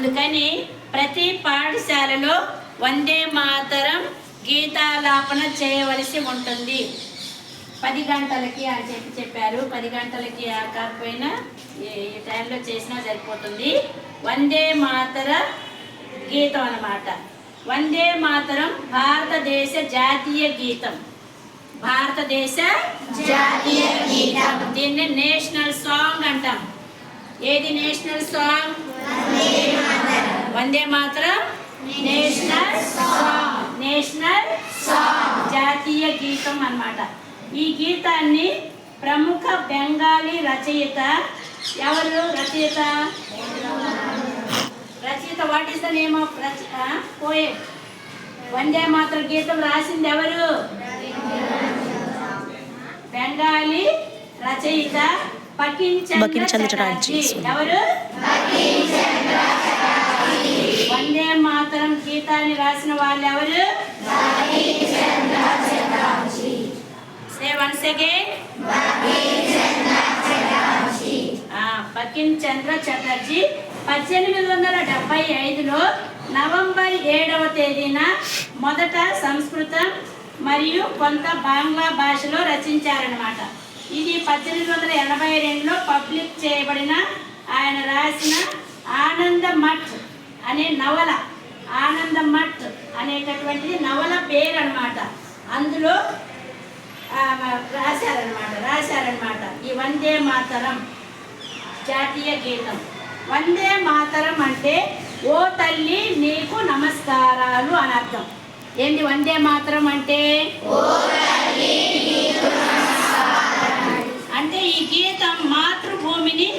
అందుకని ప్రతి పాఠశాలలో వందే మాతరం గీతాలాపన చేయవలసి ఉంటుంది. 10 గంటలకి అని చెప్పారు. 10 గంటలకి కాకపోయినా ఈ టైంలో చేసినా సరిపోతుంది. వందే మాతర గీతం అన్నమాట. వందే మాతరం భారతదేశ జాతీయ గీతం. భారతదేశ జాతీయ గీతం. దీన్ని నేషనల్ సాంగ్ అంటాం. ఏది national song? Vande Mataram national song. National song జాతీయ గీతం అన్నమాట. ఈ గీతాన్ని ప్రముఖ బెంగాలీ రచయిత ఎవరు? రచయిత what is the name of poet? Vande Mataram గీతం రాసింది ఎవరు? బెంగాలీ రచయిత బకిం చంద్ర చటర్జీ. ఎవరు? వందే మాతరం గీతాన్ని రాసిన వాళ్ళు ఎవరు? Say once again. బకిం చంద్ర చటర్జీ 1875లో నవంబర్ 7వ తేదీన మొదట సంస్కృతం మరియు కొంత బాంగ్లా భాషలో రచించారన్నమాట. ఇది 1882లో పబ్లిక్ చేయబడిన ఆయన రాసిన ఆనంద మఠ్ అనే నవల. ఆనంద మఠ్ అనేటటువంటిది నవల పేరు అన్నమాట. అందులో రాశారనమాట ఈ వందే మాతరం జాతీయ గీతం. వందే మాతరం అంటే ఓ తల్లి నీకు నమస్కారాలు అని అర్థం. ఏంటి వందే మాతరం అంటే? అంటే ఈ గీతం మాతృభూమిని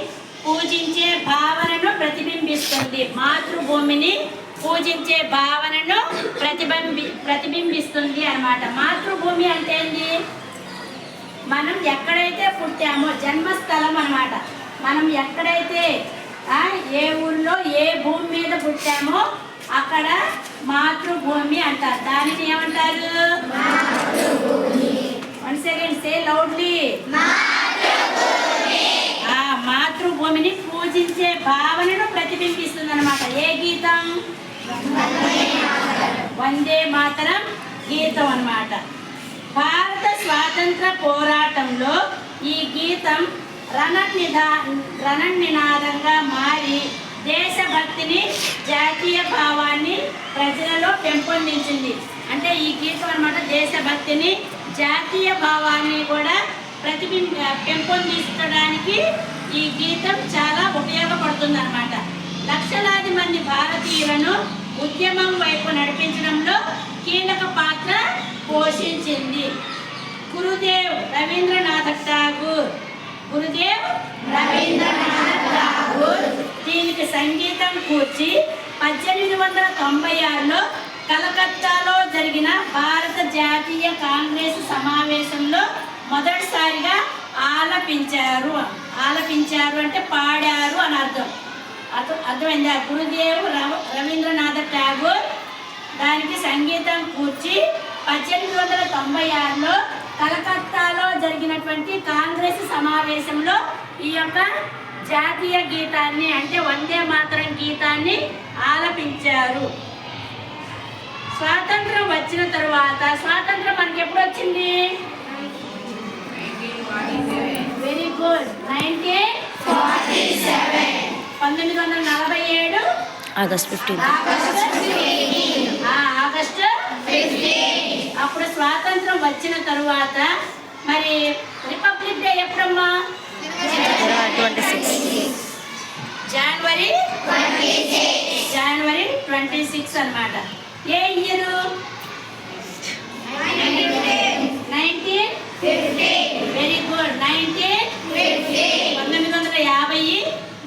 పూజించే భావనను ప్రతిబింబిస్తుంది. మాతృభూమిని పూజించే భావనను ప్రతిబింబిస్తుంది అన్నమాట. మాతృభూమి అంటే ఏంటి? మనం ఎక్కడైతే పుట్టామో జన్మస్థలం అన్నమాట. మనం ఎక్కడైతే ఏ ఊళ్ళో ఏ భూమి మీద పుట్టామో అక్కడ మాతృభూమి అంటారు. దానిని ఏమంటారు? Once again say loudly. మాతృభూమిని పూజించే భావనను ప్రతిబింబిస్తుంది అన్నమాట. ఏ గీతం? వందే మాతరం గీతం అన్నమాట. భారత స్వాతంత్ర పోరాటంలో ఈ గీతం రణనినాదంగా మారి దేశభక్తిని జాతీయ భావాన్ని ప్రజలలో పెంపొందించింది. అంటే ఈ గీతం అన్నమాట దేశభక్తిని జాతీయ భావాన్ని కూడా పెంపొందించడానికి ఈ గీతం చాలా ఉపయోగపడుతుంది అన్నమాట. లక్షలాది మంది భారతీయులను ఉద్యమం వైపు నడిపించడంలో కీలక పాత్ర పోషించింది. గురుదేవ్ రవీంద్రనాథ్ ఠాగూర్ దీనికి సంగీతం కూర్చి 1896లో కలకత్తాలో జరిగిన భారత జాతీయ కాంగ్రెస్ సమావేశంలో మొదటిసారిగా ఆలపించారు. అంటే పాడారు అని అర్థమైందా? గురుదేవ్ రవీంద్రనాథ్ ఠాగూర్ దానికి సంగీతం కూర్చి 1896లో కలకత్తాలో జరిగినటువంటి కాంగ్రెస్ సమావేశంలో ఈ యొక్క జాతీయ గీతాన్ని అంటే వందే మాతరం గీతాన్ని ఆలపించారు. స్వాతంత్రం వచ్చిన తరువాత, స్వాతంత్రం మనకి ఎప్పుడు వచ్చింది? Very good. 1947 ఆగస్ట్ 15. అప్పుడు స్వాతంత్రం వచ్చిన తరువాత మరి రిపబ్లిక్ డే ఎప్పుడమ్మా? జనవరి 26 అన్నమాట. ఏ ఇయర్? 1950. Very good. 1950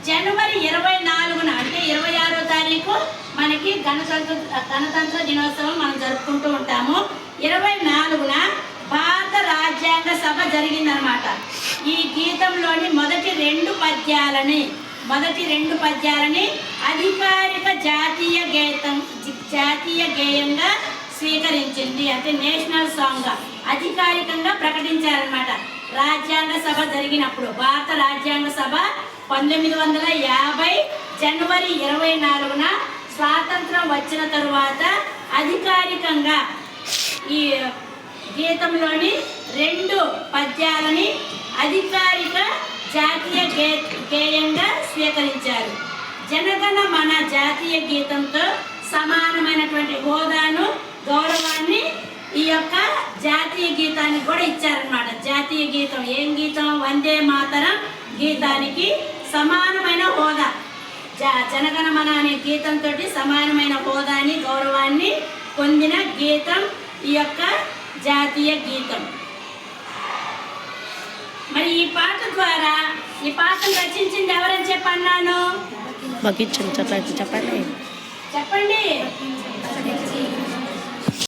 జనవరి 24న అంటే 26వ తారీఖు మనకి గణతంత్ర దినోత్సవం మనం జరుపుకుంటూ ఉంటాము. 24న భారత రాజ్యాంగ సభ జరిగిందనమాట. ఈ గీతంలోని మొదటి రెండు పద్యాలని అధికారిక జాతీయ గేయంగా స్వీకరించింది. అంటే నేషనల్ సాంగ్ అధికారికంగా ప్రకటించారనమాట. రాజ్యాంగ సభ జరిగినప్పుడు భారత రాజ్యాంగ సభ 1950 జనవరి 24న స్వాతంత్రం వచ్చిన తరువాత అధికారికంగా ఈ గీతంలోని 2 పద్యాలని అధికారిక జాతీయ గేయంగా స్వీకరించారు. జనగణ మన జాతీయ గీతంతో సమానమైనటువంటి హోదాను, గౌరవాన్ని ఈ యొక్క జాతీయ గీతానికి కూడా ఇచ్చారనమాట. జాతీయ గీతం ఏం గీతం? వందే మాతరం గీతానికి సమానమైన హోదా, జనగణమన అనే గీతంతో సమానమైన హోదాని, గౌరవాన్ని పొందిన గీతం ఈ యొక్క జాతీయ గీతం. మరి ఈ పాట ద్వారా, ఈ పాటను రచించింది ఎవరని చెప్పన్నాను? చెప్పండి. చెప్పండి.